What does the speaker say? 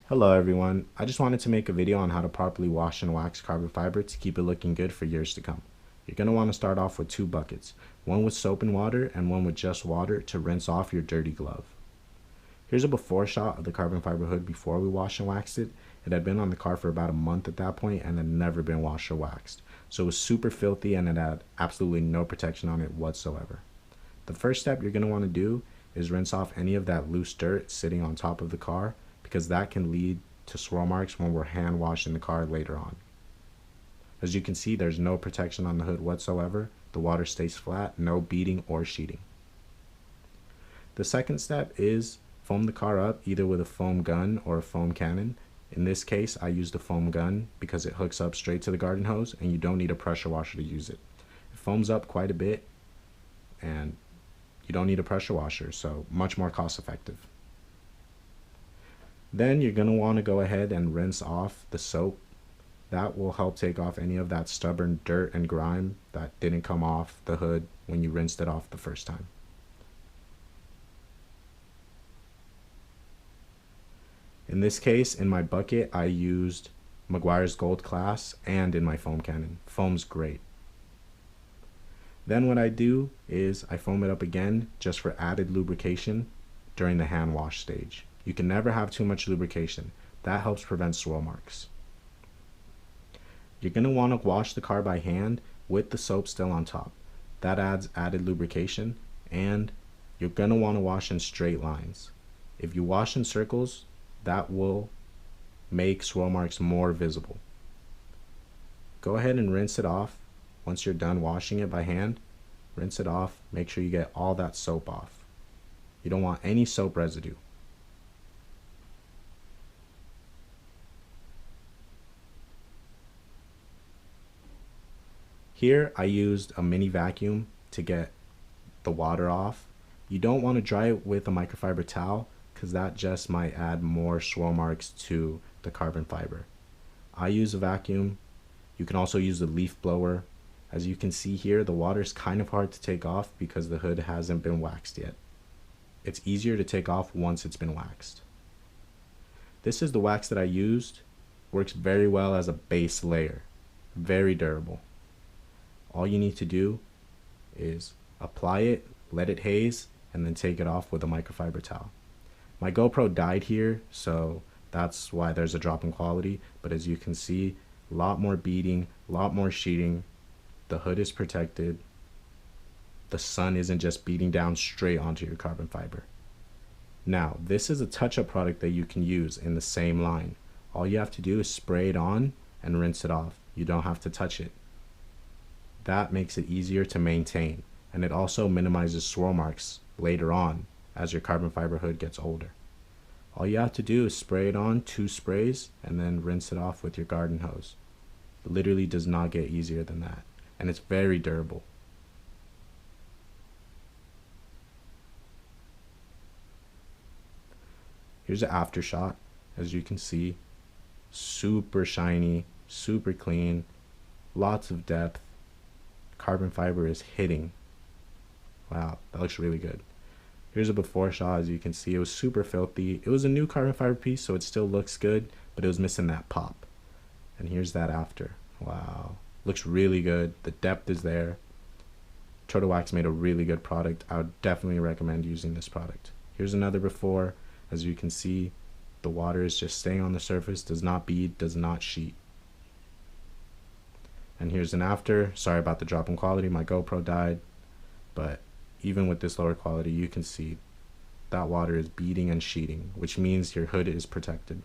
Hello everyone, I just wanted to make a video on how to properly wash and wax carbon fiber to keep it looking good for years to come. You're going to want to start off with two buckets, one with soap and water and one with just water to rinse off your dirty glove. Here's a before shot of the carbon fiber hood before we washed and waxed it. It had been on the car for about a month at that point and had never been washed or waxed. So it was super filthy and it had absolutely no protection on it whatsoever. The first step you're going to want to do is rinse off any of that loose dirt sitting on top of the car, because that can lead to swirl marks when we're hand washing the car later on. As you can see, there's no protection on the hood whatsoever. The water stays flat, no beading or sheeting. The second step is foam the car up either with a foam gun or a foam cannon. In this case, I used a foam gun because it hooks up straight to the garden hose and you don't need a pressure washer to use it. It foams up quite a bit and you don't need a pressure washer, so much more cost effective. Then you're going to want to go ahead and rinse off the soap. That will help take off any of that stubborn dirt and grime that didn't come off the hood when you rinsed it off the first time. In this case, in my bucket, I used Meguiar's Gold Class, and in my foam cannon. Foam's great. Then what I do is I foam it up again just for added lubrication during the hand wash stage. You can never have too much lubrication. That helps prevent swirl marks. You're going to want to wash the car by hand with the soap still on top. That adds added lubrication, and you're going to want to wash in straight lines. If you wash in circles, that will make swirl marks more visible. Go ahead and rinse it off. Once you're done washing it by hand, rinse it off. Make sure you get all that soap off. You don't want any soap residue. Here I used a mini vacuum to get the water off. You don't want to dry it with a microfiber towel because that just might add more swirl marks to the carbon fiber. I use a vacuum. You can also use the leaf blower. As you can see here, the water is kind of hard to take off because the hood hasn't been waxed yet. It's easier to take off once it's been waxed. This is the wax that I used. Works very well as a base layer. Very durable. All you need to do is apply it, let it haze, and then take it off with a microfiber towel. My GoPro died here, so that's why there's a drop in quality, but as you can see, a lot more beading, a lot more sheeting. The hood is protected. The sun isn't just beating down straight onto your carbon fiber. Now, this is a touch-up product that you can use in the same line. All you have to do is spray it on and rinse it off. You don't have to touch it. That makes it easier to maintain, and it also minimizes swirl marks later on as your carbon fiber hood gets older. All you have to do is spray it on, 2 sprays, and then rinse it off with your garden hose. It literally does not get easier than that, and it's very durable. Here's an after shot. As you can see, super shiny, super clean, lots of depth. Carbon fiber is hitting. Wow, that looks really good. Here's a before shot. As you can see, it was super filthy. It was a new carbon fiber piece, so it still looks good, but it was missing that pop. And here's that after. Wow, looks really good. The depth is there. Turtle-Wax made a really good product. I would definitely recommend using this product. Here's another before. As you can see, the water is just staying on the surface, does not bead, does not sheet. And here's an after. Sorry about the drop in quality, my GoPro died, but even with this lower quality, you can see that water is beading and sheeting, which means your hood is protected.